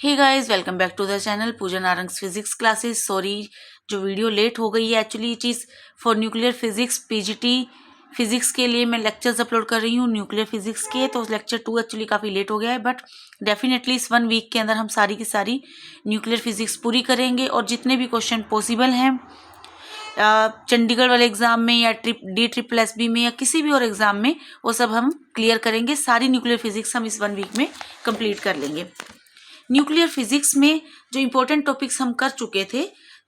Hey guys, welcome back to the channel Pooja Narang's physics classes. Sorry जो video late हो गई है, actually it is for nuclear physics PGT physics के लिए मैं लेक्चर्स अपलोड कर रही हूँ न्यूक्लियर फिजिक्स के। तो लेक्चर 2 एक्चुअली काफ़ी लेट हो गया है, बट डेफिनेटली इस 1 वीक के अंदर हम सारी की सारी न्यूक्लियर फिजिक्स पूरी करेंगे और जितने भी क्वेश्चन पॉसिबल हैं चंडीगढ़ वाले एग्जाम में या DSSB में या किसी भी और एग्जाम में, वो सब हम क्लियर करेंगे। सारी न्यूक्लियर फिजिक्स हम इस 1 वीक में कंप्लीट कर लेंगे। न्यूक्लियर फिजिक्स में जो इम्पोर्टेंट टॉपिक्स हम कर चुके थे,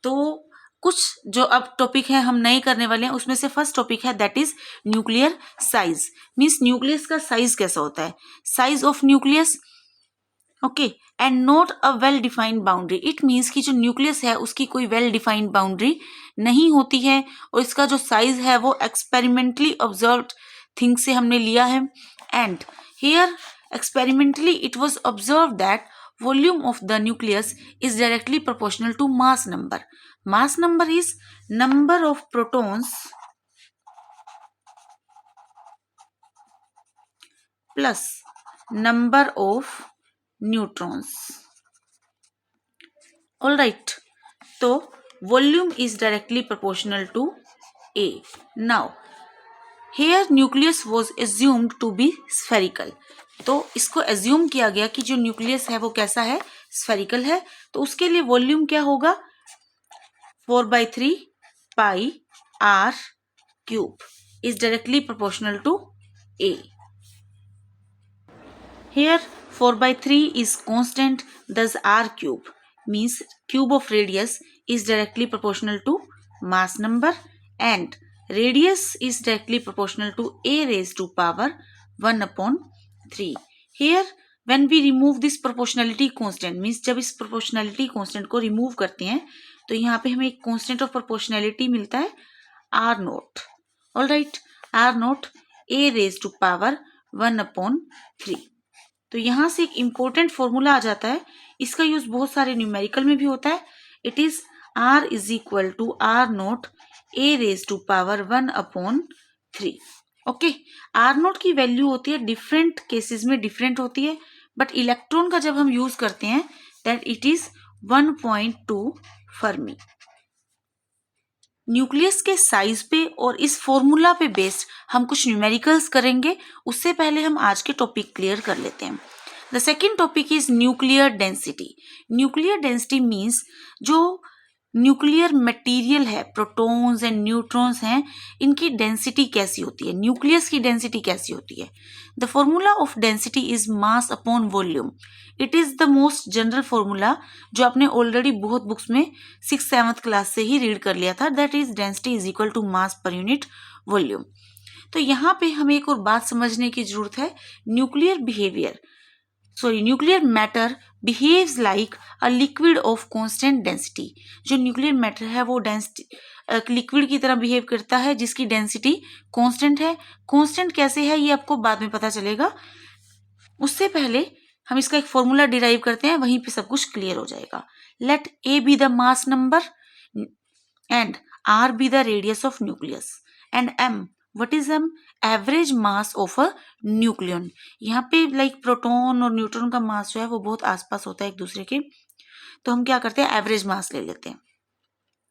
तो कुछ जो अब टॉपिक है हम नए करने वाले हैं। उसमें से फर्स्ट टॉपिक है that is nuclear size. Means nucleus का साइज कैसा होता है, size of nucleus. Okay, and not a well defined boundary. It means कि जो न्यूक्लियस है उसकी कोई वेल डिफाइंड बाउंड्री नहीं होती है और इसका जो साइज है वो एक्सपेरिमेंटली ऑब्जर्व्ड थिंग से हमने लिया है। And here experimentally it was observe that volume of the nucleus is directly proportional to mass number. Mass number is number of protons plus number of neutrons. All right, so volume is directly proportional to A. Now here nucleus was assumed to be spherical. तो इसको assume किया गया कि जो nucleus है वो कैसा है, स्फेरिकल है। तो उसके लिए वॉल्यूम क्या होगा, 4/3 pi R cube is directly proportional to A. Here 4/3 is constant, thus r cube means cube of radius is directly proportional to mass number and radius is directly proportional to a raised to power 1/3. Here when we remove this proportionality constant means जब इस proportionality constant को remove करते हैं तो यहाँ पे हमें एक constant of proportionality मिलता है r0. Alright, r0 a raised to power 1/3. तो यहाँ से एक इम्पोर्टेंट फॉर्मूला आ जाता है, इसका यूज बहुत सारे न्यूमेरिकल में भी होता है। It is r is equal to r0 a raise to power 1/3। Okay, r0 की वैल्यू होती है डिफरेंट केसेस में डिफरेंट होती है, बट इलेक्ट्रॉन का जब हम यूज करते हैं that it is 1.2 Fermi. Nucleus के साइज पे और इस फॉर्मूला पे बेस्ड हम कुछ न्यूमेरिकल्स करेंगे। उससे पहले हम आज के टॉपिक क्लियर कर लेते हैं। The second topic is nuclear density. Nuclear density means जो न्यूक्लियर मटेरियल है, प्रोटॉन्स एंड न्यूट्रॉन्स हैं, इनकी डेंसिटी कैसी होती है, न्यूक्लियस की डेंसिटी कैसी होती है। The formula of density is mass upon volume. It is the most general formula जो आपने ऑलरेडी बहुत बुक्स में 6th-7th क्लास से ही रीड कर लिया था। That is density is equal to mass per unit volume. तो यहाँ पे हमें एक और बात समझने की जरूरत है। Nuclear matter behaves like a liquid of constant density. जो न्यूक्लियर मैटर है वो डेंसिटी लिक्विड की तरह बिहेव करता है जिसकी डेंसिटी कांस्टेंट है। कांस्टेंट कैसे है ये आपको बाद में पता चलेगा, उससे पहले हम इसका एक फॉर्मूला डिराइव करते हैं, वहीं पे सब कुछ क्लियर हो जाएगा। Let A be the mass number and R be the radius of nucleus and M, what is M, average mass of a nucleon. यहाँ पे लाइक प्रोटॉन और न्यूट्रॉन का मास जो है वो बहुत आसपास होता है एक दूसरे के, तो हम क्या करते हैं, एवरेज मास ले लेते हैं।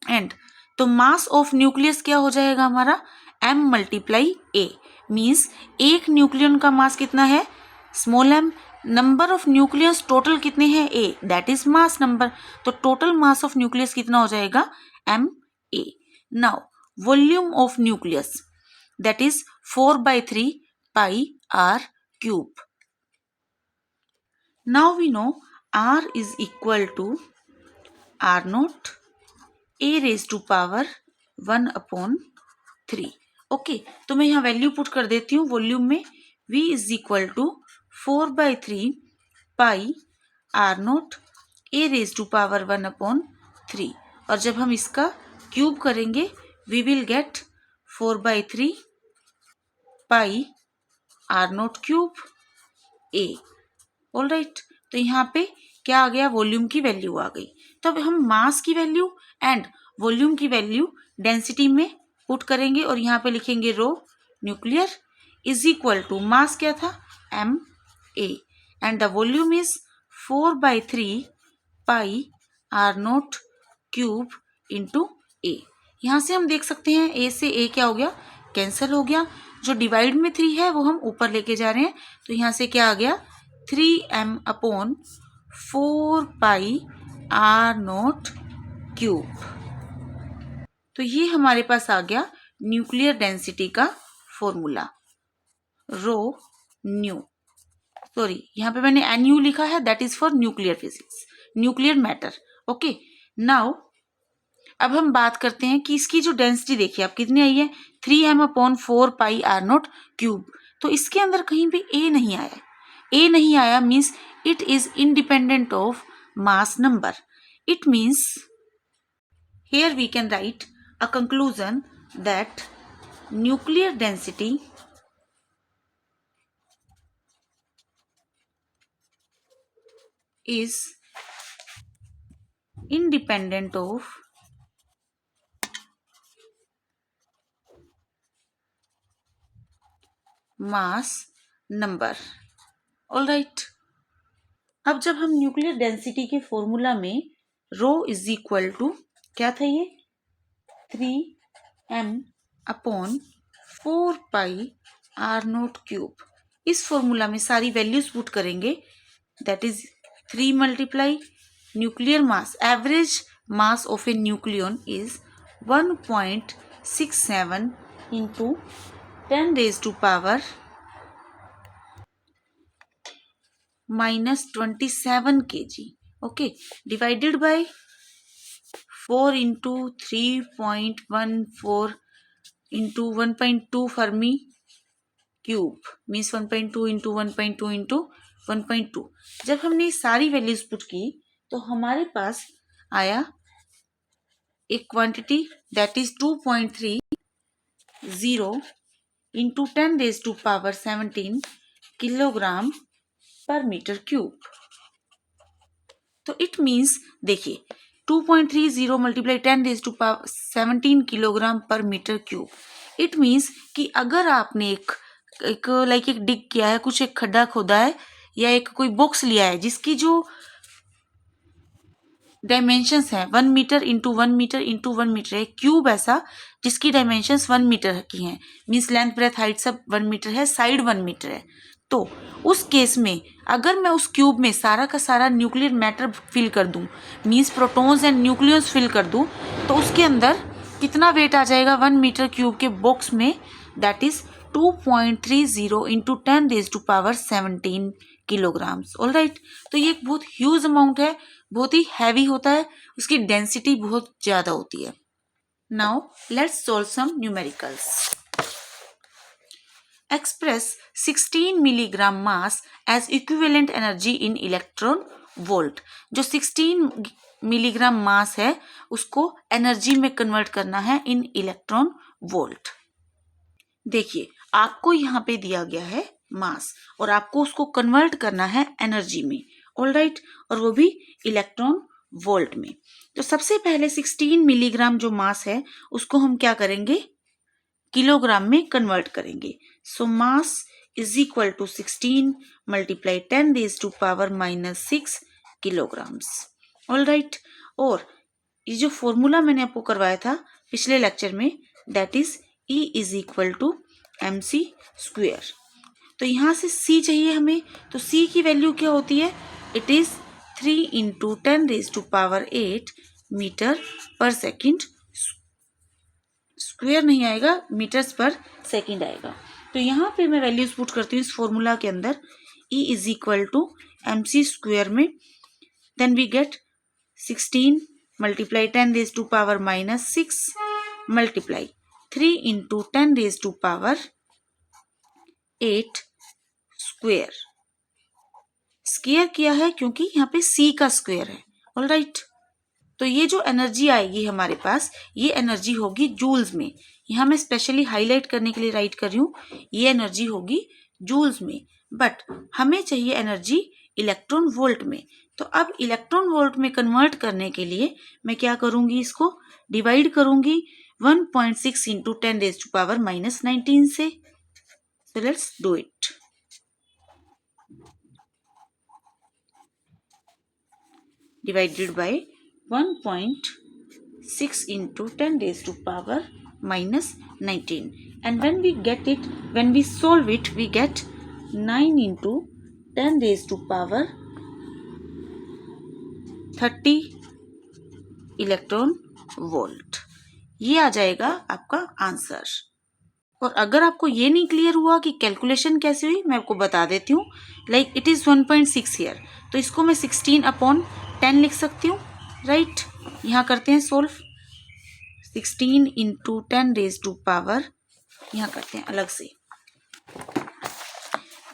एंड तो मास ऑफ न्यूक्लियस क्या हो जाएगा हमारा, m मल्टीप्लाई ए। मीन्स एक न्यूक्लियन का मास कितना है, small m, number of nucleus total कितने हैं, a, that is mass number. तो टोटल मास ऑफ न्यूक्लियस कितना हो जाएगा, ma। Now volume of nucleus that is 4/3 pi r cube. Now we know r is equal to r0 a raise to power 1/3। Okay, तो मैं यहाँ value put कर देती हूँ वॉल्यूम में। v is equal to 4/3 pi r0 a raise to power 1/3। और जब हम इसका क्यूब करेंगे we will get 4/3 pi r0 cube a। All right, तो यहाँ पे क्या आ गया, वॉल्यूम की वैल्यू आ गई। तो अब हम मास की वैल्यू एंड वॉल्यूम की वैल्यू डेंसिटी में पुट करेंगे और यहाँ पे लिखेंगे rho nuclear is equal to mass क्या था, m a and the volume is 4/3 pi R note cube into A. यहाँ से हम देख सकते हैं ए से ए क्या हो गया, कैंसिल हो गया। जो डिवाइड में 3 है वो हम ऊपर लेके जा रहे हैं, तो यहाँ से क्या आ गया 3m/4 pi R note cube. तो ये हमारे पास आ गया न्यूक्लियर डेंसिटी का फॉर्मूला, रो न्यू, सॉरी यहाँ पे मैंने NU लिखा है, that is for nuclear physics, nuclear matter. Okay, now अब हम बात करते हैं कि इसकी जो डेंसिटी देखिए आप कितनी आई है, 3m/4 pi R note cube. तो इसके अंदर कहीं भी ए नहीं आया, ए नहीं आया means it is independent of mass number. It means here we can write a conclusion that nuclear density is independent of mass number. All right. अब जब हम न्यूक्लियर डेंसिटी के फॉर्मूला में रो इज इक्वल टू क्या था, ये 3m/4 pi R note cube, इस formula में सारी वैल्यूज पुट करेंगे, that is 3 multiply nuclear mass, average mass of a nucleon is 1.67 into 10⁻⁻⁻27 kg, okay, divided by 4 into 3.14 into 1.2 fermi cube, means 1.2 into 1.2 into 1.2। जब हमने सारी values put की तो हमारे पास आया एक quantity that is 2.30 into 10⁻17 kilogram पर मीटर क्यूब। तो इट मीन्स देखिए 2.30 मल्टीप्लाई 10⁻17 किलोग्राम पर मीटर क्यूब। इट मीन्स कि अगर आपने एक डिग किया है, कुछ एक खड्डा खोदा है या एक कोई बॉक्स लिया है जिसकी जो डायमेंशंस है 1 metre into 1 metre into 1 metre है, क्यूब ऐसा जिसकी डायमेंशंस 1 मीटर की हैं, मीन्स लेंथ ब्रेथ हाइट सब 1 मीटर है, साइड 1 मीटर है, तो उस केस में अगर मैं उस क्यूब में सारा का सारा न्यूक्लियर मैटर फिल कर दूं, means protons and nucleus fill कर दूं, तो उसके अंदर कितना वेट आ जाएगा 1 मीटर क्यूब के बॉक्स में, that is 2.30 into 10⁻17 kilograms. All right, तो ये एक बहुत ह्यूज अमाउंट है, बहुत ही हैवी होता है, उसकी डेंसिटी बहुत ज्यादा होती है। Now let's solve some numericals. Express 16 milligram mass as equivalent energy in electron volt. जो 16 मिलीग्राम मास है उसको एनर्जी में कन्वर्ट करना है इन इलेक्ट्रॉन वोल्ट। देखिए आपको यहाँ पे दिया गया है मास और आपको उसको कन्वर्ट करना है एनर्जी में, ऑल राइट, और वो भी इलेक्ट्रॉन वोल्ट में। तो सबसे पहले 16 मिलीग्राम जो मास है उसको हम क्या करेंगे, किलोग्राम में कन्वर्ट करेंगे। So mass is equal to 16 multiply 10⁻⁻6 kilograms, all right. और ये जो फॉर्मूला मैंने आपको करवाया था पिछले लेक्चर में, that is E is equal to mc²। तो यहाँ से C चाहिए हमें, तो C की वैल्यू क्या होती है, इट इज 3 इंटू 10⁸ मीटर पर सेकेंड, स्क्वायर नहीं आएगा, मीटर्स पर सेकेंड आएगा। तो यहाँ पे मैं वैल्यूज पुट करती हूँ इस फॉर्मूला के अंदर, E is equal to mc² में, then we get 16 multiply 10⁻⁻6 multiply 3 into 10⁻8 square. Square किया है क्योंकि यहाँ पे C का स्क्वायर है, ऑल राइट। तो ये जो एनर्जी आएगी हमारे पास, ये एनर्जी होगी जूल्स में। यहाँ मैं स्पेशली हाईलाइट करने के लिए राइट कर रही हूँ, ये एनर्जी होगी जूल्स में, बट हमें चाहिए एनर्जी इलेक्ट्रॉन वोल्ट में। तो अब इलेक्ट्रॉन वोल्ट में कन्वर्ट करने के लिए मैं क्या करूंगी, इसको डिवाइड करूंगी 1.6 इंटू 10⁻⁻19 से। So let's do it. divided by 1.6 into 10 raised to power minus 19. And when we solve it, we get 9 into 10 raised to power 30 electron volt. ये आ जाएगा आपका आंसर। और अगर आपको ये नहीं क्लियर हुआ कि कैलकुलेशन कैसे हुई, मैं आपको बता देती हूँ। लाइक इट इज़ 1.6 हियर, तो इसको मैं 16/10 लिख सकती हूँ, राइट। यहाँ करते हैं solve. 16 into 10 raised to power, यहाँ करते हैं अलग से।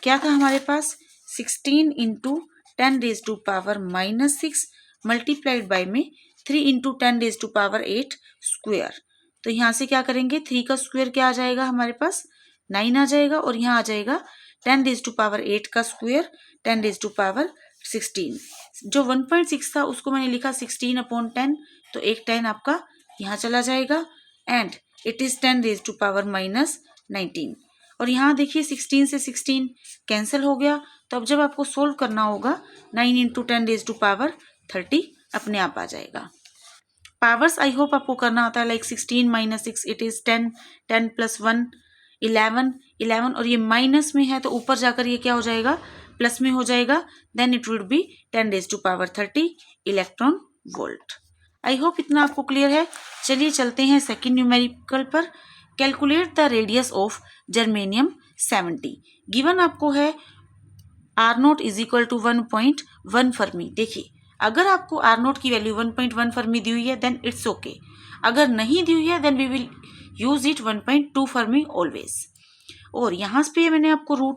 क्या था हमारे पास? 16 into 10 raised to power minus 6 multiplied by में 3 into 10 raised to power 8 square. तो यहाँ से क्या करेंगे, 3 का स्क्वेयर क्या आ जाएगा हमारे पास? 9 आ जाएगा। और यहाँ आ जाएगा 10 raised to power 8 का स्क्वेयर 10 raised to power 16। जो 1.6 था उसको मैंने लिखा 16/10, तो एक 10 आपका यहाँ चला जाएगा। And it is 10 raised to power minus 19। और यहाँ देखिए 16 से 16 कैंसिल हो गया। तो अब जब आपको सोल्व करना होगा 9 into 10 raised to power 30 अपने आप आ जाएगा। पावर्स आई होप आपको करना आता है। Like 16 minus 6 it is 10, 10 plus 1 11, और ये माइनस में है तो ऊपर जाकर ये क्या हो जाएगा, प्लस में हो जाएगा। Then it would be 10 raised to power 30 electron volt. I hope इतना आपको क्लियर है। चलिए चलते हैं सेकेंड न्यूमेरिकल पर। Calculate the radius of germanium 70। Given आपको है R0 is equal to 1.1 Fermi. देखिए अगर आपको R0 की वैल्यू 1.1 फर्मी दी हुई है देन इट्स ओके। अगर नहीं दी हुई है then we will use it 1.2 fermi always. और यहाँ पे मैंने आपको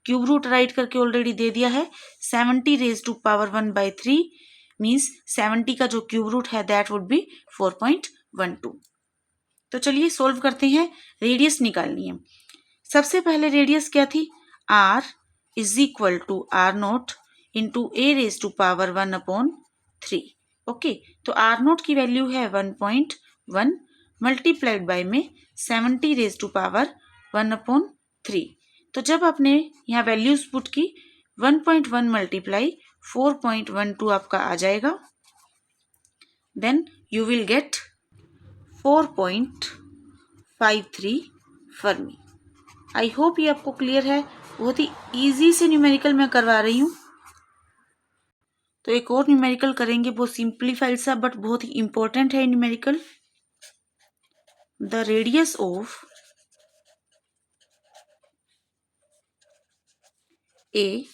क्यूब रूट राइट करके ऑलरेडी दे दिया है। 70 raised to power 1/3 मीन्स 70 का जो क्यूब रूट है दैट वुड बी 4.12। तो चलिए सोल्व करते हैं। रेडियस निकालनी है। सबसे पहले रेडियस क्या थी? R is equal to R0 into A raised to power 1/3। Okay, तो R0 की वैल्यू है 1.1 मल्टीप्लाइड बाय में 70 raised to power 1/3। तो जब आपने यहाँ वैल्यूज पुट की 1.1 मल्टीप्लाई 4.12 आपका आ जाएगा। Then you will get 4.53 fermi. I hope ये आपको क्लियर है। बहुत ही इजी से न्यूमेरिकल मैं करवा रही हूँ। तो एक और न्यूमेरिकल करेंगे, बहुत सिंप्लीफाइड सा बट बहुत ही इंपॉर्टेंट है numerical. The radius of A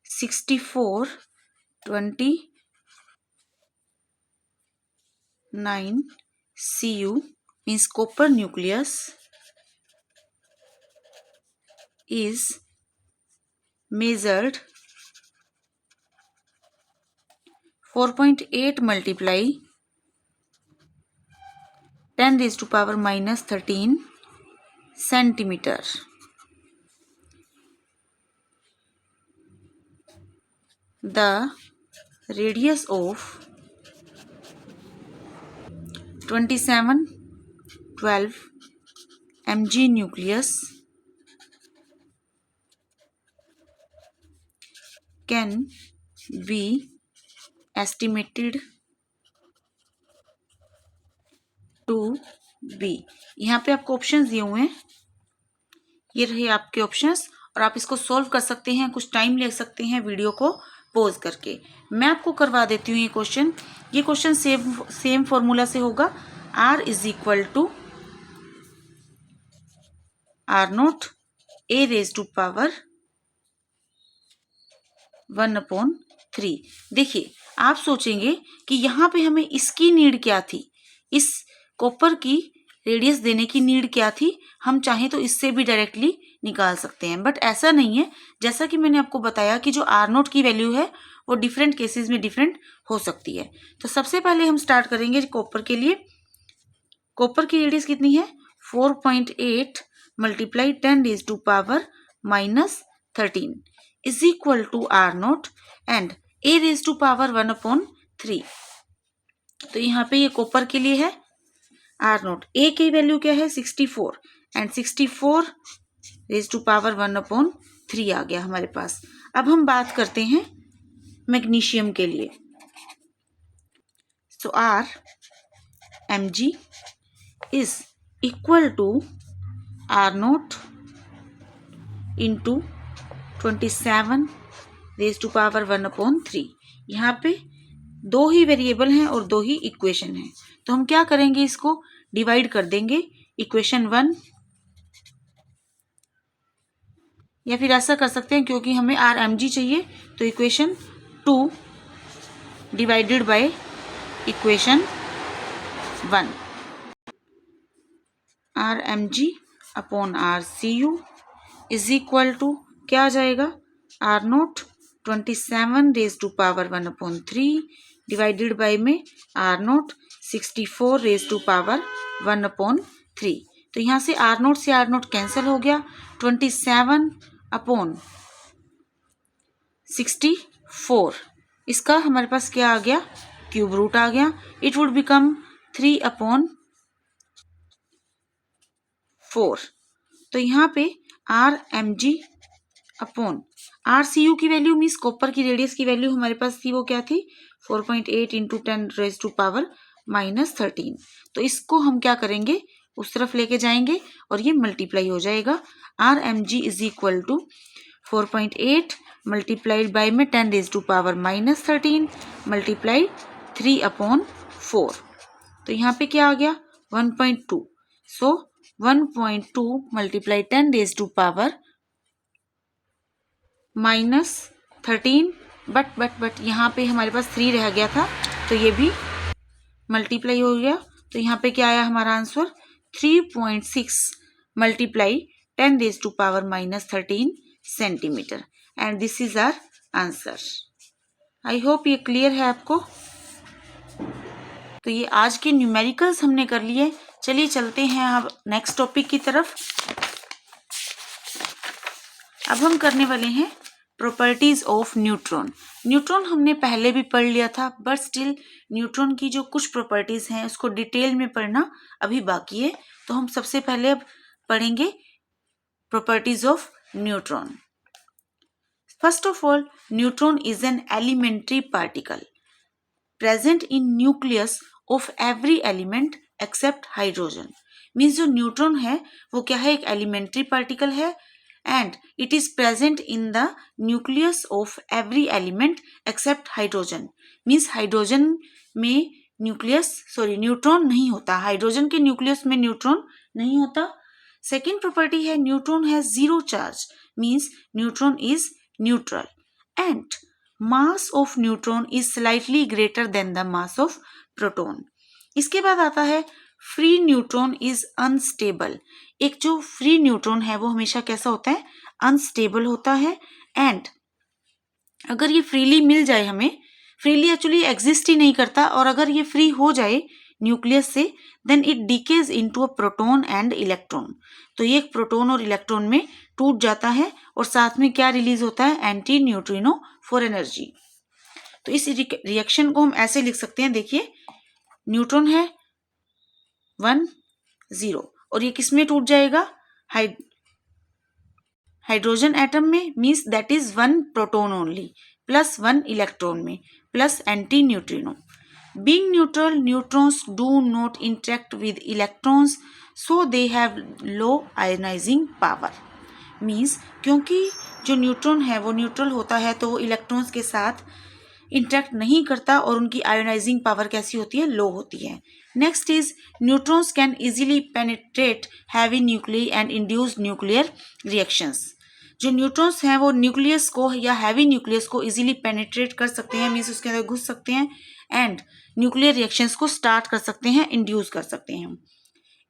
6429 Cu means copper nucleus is measured 4.8 multiply 10 raised to power minus 13 centimeter. The radius of 2712 mg nucleus can be estimated to be। यहाँ पे आपको options दिए हुए हैं, ये रहे आपके ऑप्शंस, और आप इसको सोल्व कर सकते हैं। कुछ टाइम ले सकते हैं वीडियो को पॉज करके। मैं आपको करवा देती हूँ ये क्वेश्चन सेम फॉर्मूला से होगा। R is equal to R0 A raised to power 1/3। देखिए आप सोचेंगे कि यहाँ पे हमें इसकी नीड क्या थी, इस कॉपर की रेडियस देने की नीड क्या थी। हम चाहें तो इससे भी डायरेक्टली निकाल सकते हैं, बट ऐसा नहीं है। जैसा कि मैंने आपको बताया कि जो R0 की वैल्यू है वो डिफरेंट केसेस में डिफरेंट हो सकती है। तो सबसे पहले हम स्टार्ट करेंगे कॉपर के लिए। कॉपर की रेडियस कितनी है? 4.8 multiply 10 raised to power minus 13 is equal to R0 and A raised to power 1/3। तो यहाँ पे ये कॉपर के लिए है R0। A की वैल्यू क्या है? 64 एंड 64 raised to power 1/3 आ गया हमारे पास। अब हम बात करते हैं मैग्नीशियम के लिए। So R mg is equal to R naught into 27 raise to power 1/3। यहाँ पे दो ही वेरिएबल हैं और दो ही इक्वेशन हैं, तो हम क्या करेंगे, इसको डिवाइड कर देंगे। इक्वेशन 1, या फिर ऐसा कर सकते हैं क्योंकि हमें आर एम जी चाहिए, तो equation 2 divided by equation 1। R M G upon R C U is equal to क्या आ जाएगा, R not 27 raise to power 1/3 divided by में R not 64 raise to power 1/3। तो यहाँ से आर नोट कैंसिल हो गया, 27 अपॉन 64, इसका हमारे पास क्या आ गया, क्यूब रूट आ गया। It would become 3/4। तो यहाँ पे R M G upon R C U की वैल्यू मीन्स कॉपर की रेडियस की वैल्यू हमारे पास थी, वो क्या थी 4.8 इंटू 10 रेज टू पावर -13। तो इसको हम क्या करेंगे, उस तरफ लेके जाएंगे और ये मल्टीप्लाई हो जाएगा। R M G is equal to 4.8 multiplied by में 10 रेज टू पावर -13 मल्टीप्लाई 3/4। तो यहाँ पे क्या आ गया 1.2। So 1.2 multiply 10 raise to power -13, but यहाँ पे हमारे पास 3 रह गया था, तो ये भी मल्टीप्लाई हो गया। तो यहाँ पे क्या आया हमारा answer, 3.6 multiply 10 raise to power -13 centimetre, and this is our answer. I hope ये क्लियर है आपको। तो ये आज के न्यूमेरिकल्स हमने कर लिए। चलिए चलते हैं अब नेक्स्ट टॉपिक की तरफ। अब हम करने वाले हैं प्रॉपर्टीज ऑफ न्यूट्रॉन। न्यूट्रॉन हमने पहले भी पढ़ लिया था, बट स्टिल न्यूट्रॉन की जो कुछ प्रॉपर्टीज हैं उसको डिटेल में पढ़ना अभी बाकी है। तो हम सबसे पहले अब पढ़ेंगे properties of neutron. First of all, neutron is an elementary particle present in nucleus of every element except hydrogen. Means जो न्यूट्रॉन है वो क्या है, एक एलिमेंट्री पार्टिकल है and it is present in the nucleus of every element except hydrogen। means hydrogen में neutron नहीं होता, हाइड्रोजन के न्यूक्लियस में न्यूट्रॉन नहीं होता। सेकेंड प्रॉपर्टी है neutron has zero charge, means neutron is neutral, and mass of neutron is slightly greater than the mass of proton. इसके बाद आता है फ्री न्यूट्रॉन इज अनस्टेबल। एक जो फ्री न्यूट्रॉन है वो हमेशा कैसा होता है, अनस्टेबल होता है, एंड अगर ये फ्रीली मिल जाए हमें, फ्रीली एक्चुअली एग्जिस्ट ही नहीं करता, और अगर ये फ्री हो जाए न्यूक्लियस से then it decays into a proton and electron. तो ये एक प्रोटॉन और इलेक्ट्रॉन में टूट जाता है, और साथ में क्या रिलीज होता है, एंटी न्यूट्रिनो फॉर एनर्जी। तो इस रिएक्शन को हम ऐसे लिख सकते हैं, देखिए न्यूट्रॉन है 1 0, और ये किस में टूट जाएगा, हाइड्रोजन एटम में, means that is 1 proton only plus 1 electron में plus anti neutrino. Being neutral, neutrons do not interact with electrons, so they have low ionising power. Means क्योंकि जो न्यूट्रॉन है वो न्यूट्रल होता है तो वो इलेक्ट्रॉन्स के साथ इंटरेक्ट नहीं करता, और उनकी आयोनाइजिंग पावर कैसी होती है, लो होती है। Next is neutrons can easily penetrate heavy nuclei and induce nuclear reactions. जो न्यूट्रॉन्स हैं वो न्यूक्लियस को या हैवी न्यूक्लियस को इजीली पेनिट्रेट कर सकते हैं, मीन्स उसके अंदर घुस सकते हैं, एंड न्यूक्लियर रिएक्शंस को स्टार्ट कर सकते हैं, इंड्यूस कर सकते हैं।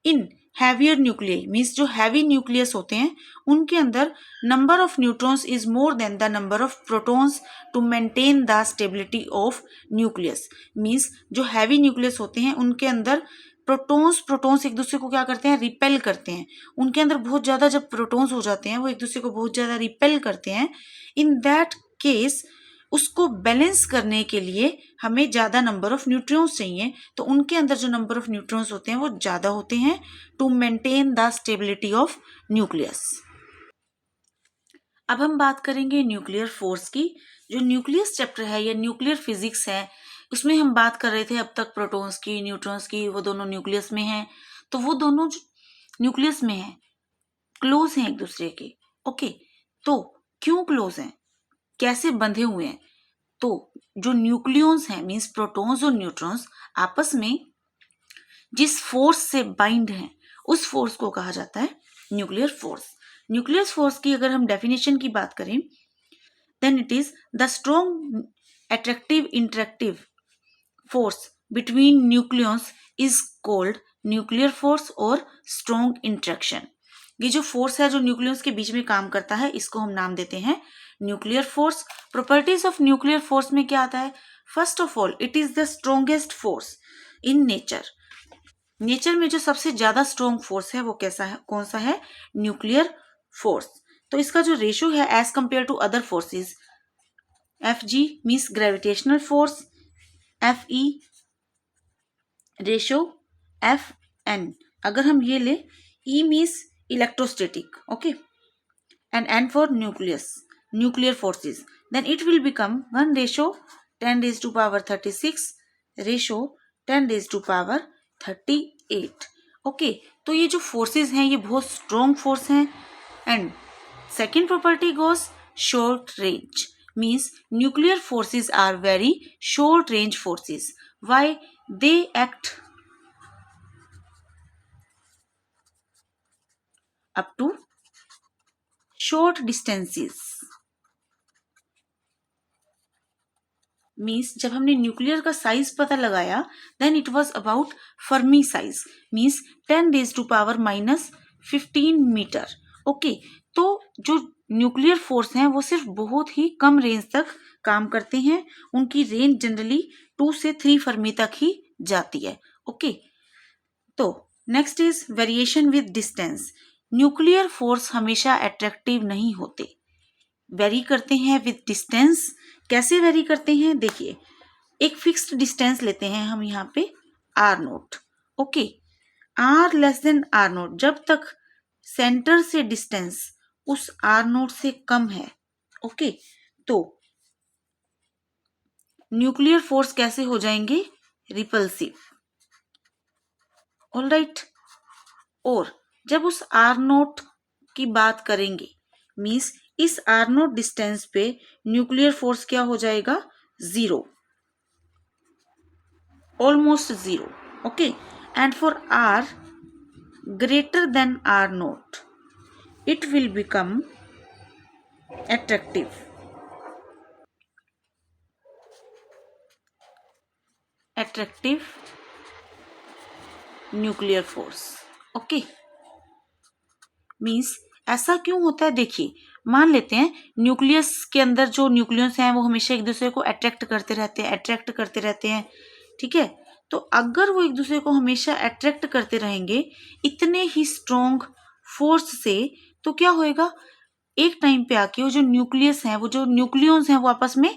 इन हैवियर न्यूक्लियई मीन्स जो हैवी न्यूक्लियस होते हैं उनके अंदर number of neutrons is more than the number of protons to maintain the stability of nucleus. Means जो हैवी न्यूक्लियस होते हैं उनके अंदर प्रोटॉन्स एक दूसरे को क्या करते हैं, रिपेल करते हैं। उनके अंदर बहुत ज़्यादा जब प्रोटॉन्स हो जाते हैं वो एक दूसरे को बहुत ज़्यादा रिपेल करते हैं। इन दैट केस उसको बैलेंस करने के लिए हमें ज़्यादा नंबर ऑफ न्यूट्रॉन्स चाहिए, तो उनके अंदर जो नंबर ऑफ न्यूट्रॉन्स होते हैं वो ज़्यादा होते हैं to maintain the stability of nucleus. अब हम बात करेंगे न्यूक्लियर फोर्स की। जो न्यूक्लियस चैप्टर है या न्यूक्लियर फिजिक्स है, उसमें हम बात कर रहे थे अब तक प्रोटॉन्स की, न्यूट्रॉन्स की, वो दोनों न्यूक्लियस में हैं, तो वो दोनों जो न्यूक्लियस में हैं क्लोज हैं एक दूसरे के। ओके, तो क्यों क्लोज हैं, कैसे बंधे हुए हैं? तो जो न्यूक्लियॉन्स हैं मींस प्रोटॉन्स और न्यूट्रॉन्स आपस में जिस फोर्स से बाइंड हैं उस फोर्स को कहा जाता है न्यूक्लियर फोर्स। न्यूक्लियर फोर्स की अगर हम डेफिनेशन की बात करें, then it is the strong attractive interactive force between nucleons is called nuclear force और स्ट्रॉन्ग इंटरेक्शन। ये जो फोर्स है जो न्यूक्लियस के बीच में काम करता है इसको हम नाम देते हैं nuclear force. Properties of nuclear force में क्या आता है? First of all it is the strongest force in nature. Nature में जो सबसे ज्यादा स्ट्रॉन्ग फोर्स है वो कैसा है, कौन सा है? Nuclear force. तो इसका जो रेशो है as compare to other forces, F G means gravitational force, F E ratio F N. अगर हम ये ले, E means electrostatic, okay, and n for nuclear forces, then it will become 1 ratio 10 raised to power 36 ratio 10 raised to power 38। Okay, तो ये जो forces हैं ये बहुत स्ट्रॉन्ग फोर्स हैं। And second property goes short range, means nuclear forces are very short range forces. Why? They act up to short distances. Means जब हमने nuclear का साइज पता लगाया then it was about fermi size, means 10 raise to power -15 metre. Okay, तो जो nuclear force हैं वो सिर्फ बहुत ही कम रेंज तक काम करते हैं, उनकी रेंज जनरली 2 से 3 फर्मी तक ही जाती है। ओके, तो next is variation with distance. Nuclear force हमेशा अट्रैक्टिव नहीं होते, वेरी करते हैं विद डिस्टेंस। कैसे वेरी करते हैं? देखिए, एक फिक्स्ड डिस्टेंस लेते हैं हम यहाँ पे R naught. Okay, R less than R naught, जब तक सेंटर से डिस्टेंस उस आर नोट से कम है, ओके, तो न्यूक्लियर फोर्स कैसे हो जाएंगे? रिपल्सिव। ऑलराइट, और जब उस आर नोट की बात करेंगे मीन्स इस आर नोट डिस्टेंस पे न्यूक्लियर फोर्स क्या हो जाएगा? 0, almost 0। Okay, and for R greater than R naught it will become attractive. Attractive nuclear force. Okay, means ऐसा क्यों होता है? देखिए, मान लेते हैं न्यूक्लियस के अंदर जो न्यूक्लियस हैं वो हमेशा एक दूसरे को अट्रैक्ट करते रहते हैं, ठीक है? तो अगर वो एक दूसरे को हमेशा अट्रैक्ट करते रहेंगे इतने ही स्ट्रॉन्ग फोर्स से, तो क्या होएगा? एक टाइम पे आके वो जो न्यूक्लियस हैं, वो जो न्यूक्लियॉन्स हैं वो आपस में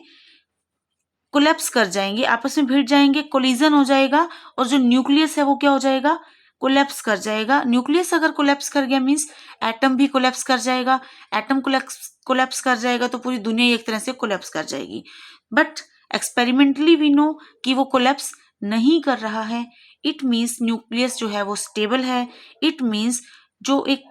कोलैप्स कर जाएंगे, आपस में भिड़ जाएंगे, कोलिजन हो जाएगा, और जो न्यूक्लियस है वो क्या हो जाएगा? कोलैप्स कर जाएगा। न्यूक्लियस अगर कोलैप्स कर गया मीन्स एटम भी कोलैप्स कर जाएगा, एटम कोलैप्स कर जाएगा तो पूरी दुनिया ही एक तरह से कोलैप्स कर जाएगी। बट एक्सपेरिमेंटली वी नो कि वो कोलैप्स नहीं कर रहा है। इट मीन्स न्यूक्लियस जो है वो स्टेबल है। इट मीन्स जो एक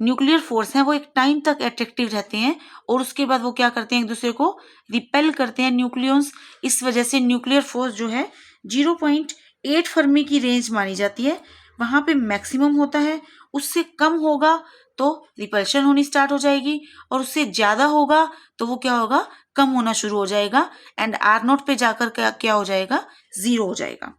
न्यूक्लियर फोर्स है वो एक टाइम तक अट्रैक्टिव रहते हैं और उसके बाद वो क्या करते हैं? एक दूसरे को रिपेल करते हैं न्यूक्लियॉन्स। इस वजह से न्यूक्लियर फोर्स जो है 0.8 फर्मी की रेंज मानी जाती है, वहां पे मैक्सिमम होता है। उससे कम होगा तो रिपल्शन होनी स्टार्ट हो जाएगी, और उससे ज्यादा होगा तो वो क्या होगा? कम होना शुरू हो जाएगा, एंड आर नोट पे जाकर क्या हो जाएगा? 0 हो जाएगा।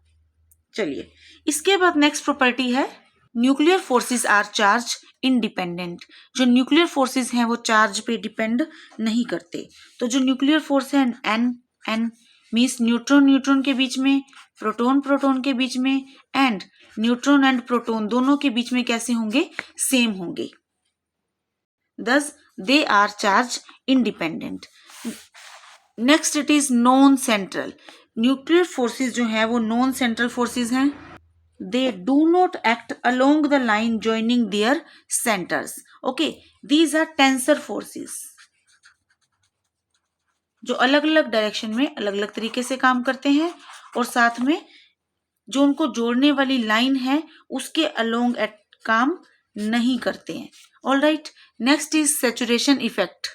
चलिए, इसके बाद नेक्स्ट प्रॉपर्टी है nuclear forces are charge independent. जो न्यूक्लियर फोर्सेस हैं वो चार्ज पे डिपेंड नहीं करते। तो जो न्यूक्लियर फोर्स है N N means neutron neutron के बीच में, प्रोटॉन प्रोटॉन के बीच में, एंड न्यूट्रॉन एंड प्रोटॉन दोनों के बीच में कैसे होंगे? सेम होंगे। Thus they are charge independent. Next it is non central. Nuclear forces जो है वो नॉन सेंट्रल फोर्सेस हैं। They do not act along the line joining their centers. Okay, these are tensor forces. जो अलग अलग direction में अलग अलग तरीके से काम करते हैं, और साथ में जो उनको जोड़ने वाली लाइन है उसके अलोंग एट काम नहीं करते हैं। All right, next is saturation effect.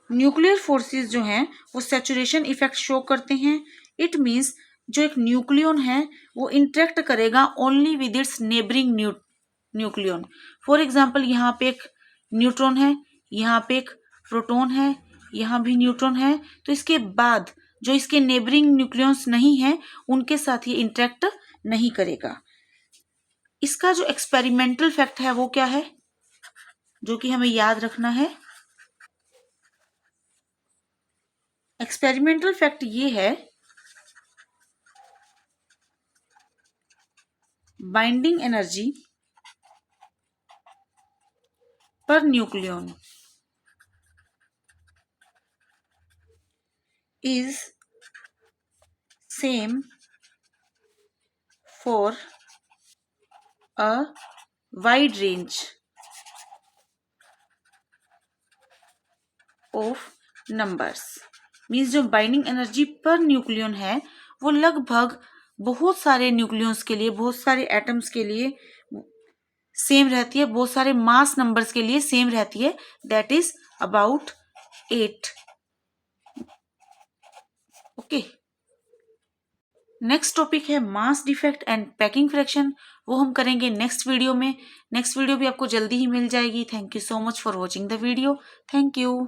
Nuclear forces जो हैं वो सैचुरेशन इफेक्ट शो करते हैं। इट मींस जो एक न्यूक्लियन है वो इंटरेक्ट करेगा only with its neighbouring nucleon. For example, यहाँ पे एक न्यूट्रॉन है, यहाँ पे एक प्रोटॉन है, यहाँ भी न्यूट्रॉन है, तो इसके बाद जो इसके नेबरिंग न्यूक्लियंस नहीं है उनके साथ ये इंटरेक्ट नहीं करेगा। इसका जो एक्सपेरिमेंटल फैक्ट है वो क्या है, जो कि हमें याद रखना है। एक्सपेरिमेंटल फैक्ट ये है, binding energy per nucleon is same for a wide range of numbers। Means जो बाइंडिंग एनर्जी पर न्यूक्लियन है वो लगभग बहुत सारे न्यूक्लियंस के लिए, बहुत सारे एटम्स के लिए सेम रहती है, बहुत सारे मास नंबर्स के लिए सेम रहती है, that is about 8। Okay, next topic है mass defect and packing fraction. वो हम करेंगे नेक्स्ट वीडियो में। नेक्स्ट वीडियो भी आपको जल्दी ही मिल जाएगी। Thank you so much for watching the video. Thank you.